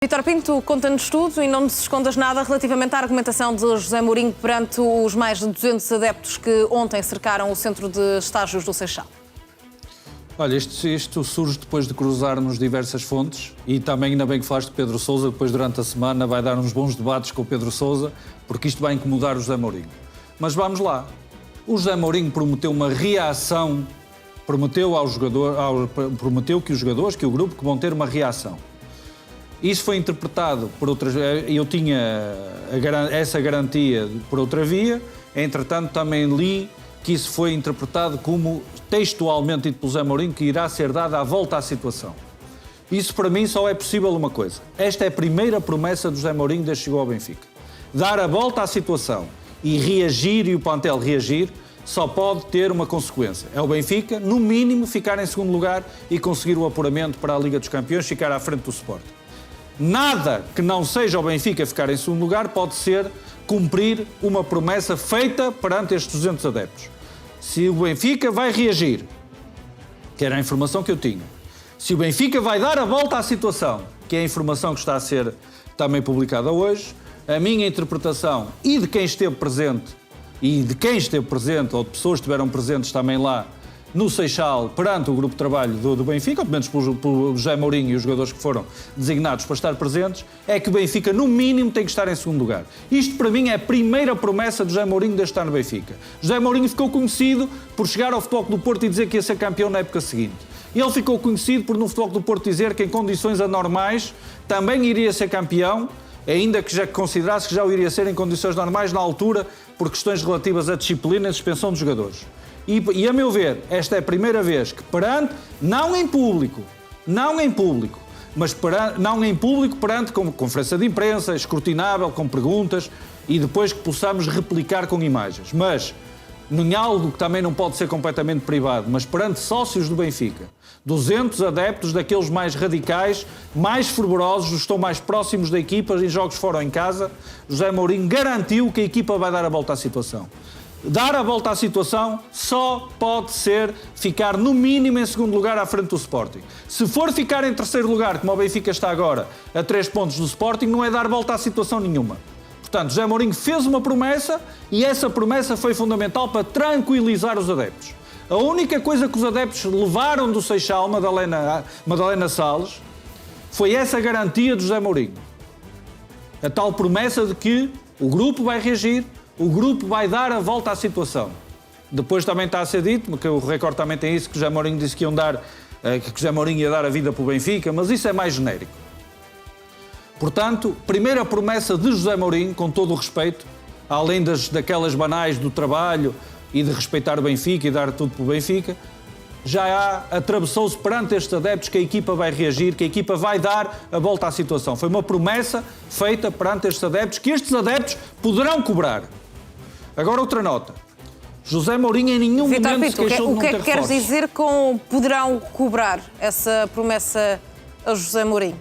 Vítor Pinto, conta-nos tudo e não nos escondas nada relativamente à argumentação de José Mourinho perante os mais de 200 adeptos que ontem cercaram o centro de estágios do Seixal. Olha, isto surge depois de cruzarmos diversas fontes e também, ainda bem que falaste de Pedro Sousa, depois durante a semana vai dar uns bons debates com o Pedro Sousa, porque isto vai incomodar o José Mourinho. Mas vamos lá. O José Mourinho prometeu uma reação, prometeu que os jogadores, que o grupo, que vão ter uma reação. Isso foi interpretado por outras... Eu tinha essa garantia por outra via, entretanto também li que isso foi interpretado como, textualmente dito pelo José Mourinho, que irá ser dada a volta à situação. Isso para mim só é possível uma coisa. Esta é a primeira promessa do José Mourinho desde que chegou ao Benfica. Dar a volta à situação e reagir, e o plantel reagir, só pode ter uma consequência. É o Benfica, no mínimo, ficar em segundo lugar e conseguir o apuramento para a Liga dos Campeões, ficar à frente do Sporting. Nada que não seja o Benfica ficar em segundo lugar pode ser cumprir uma promessa feita perante estes 200 adeptos. Se o Benfica vai reagir, que era a informação que eu tinha, se o Benfica vai dar a volta à situação, que é a informação que está a ser também publicada hoje, a minha interpretação e de quem esteve presente, ou de pessoas que estiveram presentes também lá, no Seixal, perante o grupo de trabalho do Benfica, ou pelo menos pelo José Mourinho e os jogadores que foram designados para estar presentes, é que o Benfica, no mínimo, tem que estar em segundo lugar. Isto, para mim, é a primeira promessa de José Mourinho de estar no Benfica. José Mourinho ficou conhecido por chegar ao Futebol Clube do Porto e dizer que ia ser campeão na época seguinte. Ele ficou conhecido por, no Futebol Clube do Porto, dizer que em condições anormais também iria ser campeão, ainda que já considerasse que já o iria ser em condições normais na altura, por questões relativas à disciplina e suspensão dos jogadores. E, a meu ver, esta é a primeira vez que perante, não em público, mas não em público perante com conferência de imprensa, escrutinável, com perguntas e depois que possamos replicar com imagens. Mas, em algo que também não pode ser completamente privado, mas perante sócios do Benfica, 200 adeptos daqueles mais radicais, mais fervorosos, estão mais próximos da equipa em jogos fora ou em casa, José Mourinho garantiu que a equipa vai dar a volta à situação. Dar a volta à situação só pode ser ficar no mínimo em segundo lugar à frente do Sporting. Se for ficar em terceiro lugar, como o Benfica está agora, a 3 pontos do Sporting, não é dar volta à situação nenhuma. Portanto, José Mourinho fez uma promessa e essa promessa foi fundamental para tranquilizar os adeptos. A única coisa que os adeptos levaram do Seixal, Madalena Salles, foi essa garantia de José Mourinho. A tal promessa de que o grupo vai reagir, o grupo vai dar a volta à situação. Depois também está a ser dito, porque o Record também tem isso, que José Mourinho disse que José Mourinho ia dar a vida para o Benfica, mas isso é mais genérico. Portanto, primeira promessa de José Mourinho, com todo o respeito, além daquelas banais do trabalho e de respeitar o Benfica e dar tudo para o Benfica, já atravessou-se perante estes adeptos que a equipa vai reagir, que a equipa vai dar a volta à situação. Foi uma promessa feita perante estes adeptos, que estes adeptos poderão cobrar. Agora outra nota. José Mourinho em nenhum momento se queixou de não ter reforços. O que é que queres dizer com poderão cobrar essa promessa a José Mourinho?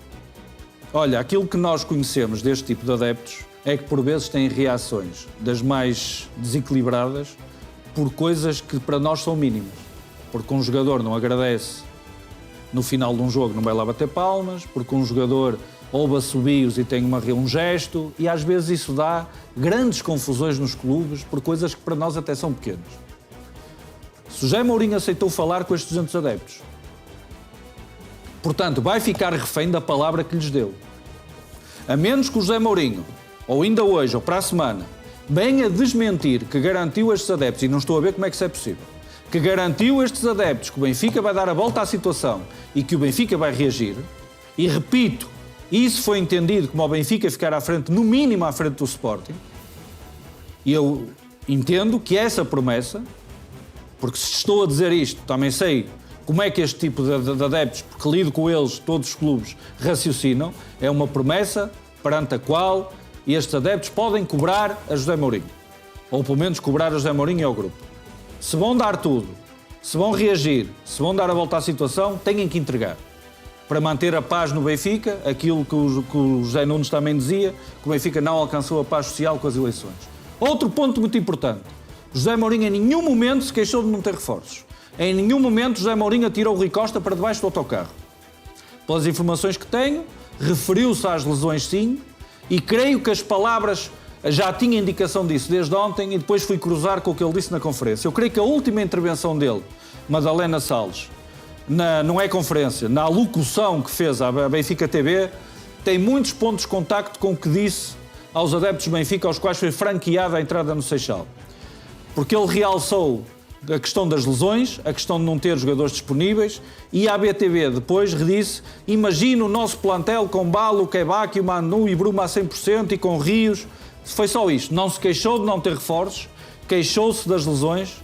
Olha, aquilo que nós conhecemos deste tipo de adeptos é que por vezes têm reações das mais desequilibradas por coisas que para nós são mínimas. Porque um jogador não agradece no final de um jogo, não vai lá bater palmas, porque um jogador ouve assobios e tem um gesto, e às vezes isso dá grandes confusões nos clubes por coisas que para nós até são pequenas. Se José Mourinho aceitou falar com estes 200 adeptos, portanto, vai ficar refém da palavra que lhes deu. A menos que o José Mourinho, ou ainda hoje, ou para a semana, venha desmentir que garantiu a estes adeptos, e não estou a ver como é que isso é possível, que garantiu a estes adeptos que o Benfica vai dar a volta à situação e que o Benfica vai reagir, e repito, isso foi entendido como o Benfica ficar à frente, no mínimo à frente do Sporting, e eu entendo que essa promessa, porque se estou a dizer isto, também sei como é que este tipo de adeptos, porque lido com eles, todos os clubes, raciocinam, é uma promessa perante a qual estes adeptos podem cobrar a José Mourinho, ou pelo menos cobrar a José Mourinho e ao grupo. Se vão dar tudo, se vão reagir, se vão dar a volta à situação, têm que entregar. Para manter a paz no Benfica, aquilo que o José Nunes também dizia, que o Benfica não alcançou a paz social com as eleições. Outro ponto muito importante. José Mourinho em nenhum momento se queixou de não ter reforços. Em nenhum momento José Mourinho atirou o Rui Costa para debaixo do autocarro. Pelas informações que tenho, referiu-se às lesões sim, e creio que as palavras já tinha indicação disso desde ontem e depois fui cruzar com o que ele disse na conferência. Eu creio que a última intervenção dele, Madalena Salles, não é conferência, na alocução que fez à Benfica TV, tem muitos pontos de contacto com o que disse aos adeptos do Benfica, aos quais foi franqueada a entrada no Seixal. Porque ele realçou a questão das lesões, a questão de não ter jogadores disponíveis, e a BTV depois redisse: imagina o nosso plantel com Balo, Quebaque, o Manu e Bruma a 100% e com Rios. Foi só isto. Não se queixou de não ter reforços, queixou-se das lesões,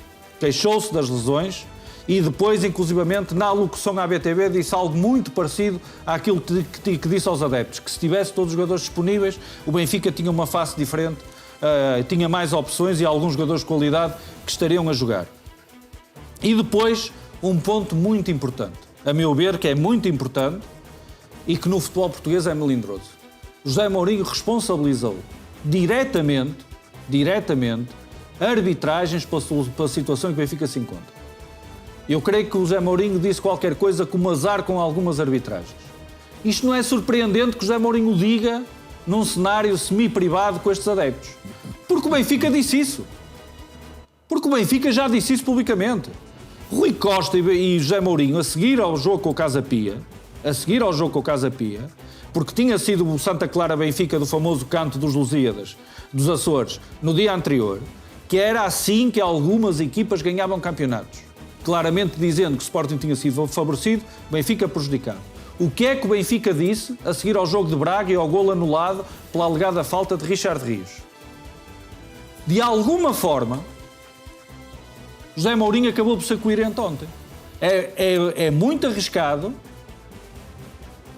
e depois, inclusivamente, na alocução à BTV, disse algo muito parecido àquilo que disse aos adeptos, que se tivesse todos os jogadores disponíveis, o Benfica tinha uma face diferente, tinha mais opções e alguns jogadores de qualidade que estariam a jogar. E depois, um ponto muito importante, a meu ver, que é muito importante e que no futebol português é melindroso. José Mourinho responsabilizou diretamente arbitragens pela situação em que o Benfica se encontra. Eu creio que o José Mourinho disse qualquer coisa como azar com algumas arbitragens. Isto não é surpreendente que o José Mourinho o diga num cenário semi-privado com estes adeptos. Porque o Benfica disse isso. Porque o Benfica já disse isso publicamente. Rui Costa e José Mourinho, a seguir ao jogo com o Casa Pia, porque tinha sido o Santa Clara Benfica do famoso canto dos Lusíadas, dos Açores, no dia anterior, que era assim que algumas equipas ganhavam campeonatos. Claramente dizendo que o Sporting tinha sido favorecido, o Benfica prejudicado. O que é que o Benfica disse a seguir ao jogo de Braga e ao golo anulado pela alegada falta de Richard Rios? De alguma forma, José Mourinho acabou por ser coerente ontem. É muito arriscado,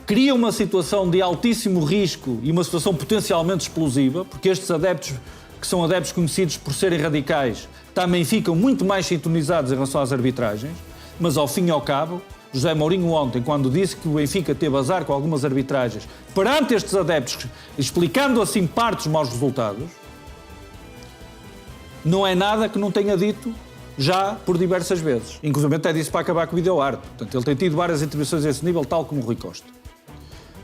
cria uma situação de altíssimo risco e uma situação potencialmente explosiva, porque estes adeptos, que são adeptos conhecidos por serem radicais, também ficam muito mais sintonizados em relação às arbitragens, mas ao fim e ao cabo, José Mourinho ontem, quando disse que o Benfica teve azar com algumas arbitragens, perante estes adeptos, explicando assim parte dos maus resultados, não é nada que não tenha dito já por diversas vezes. Inclusive até disse para acabar com o vídeo-arte. Portanto, ele tem tido várias intervenções a esse nível, tal como o Rui Costa.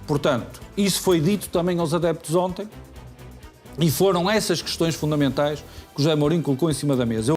Portanto, isso foi dito também aos adeptos ontem, e foram essas questões fundamentais que o José Mourinho colocou em cima da mesa.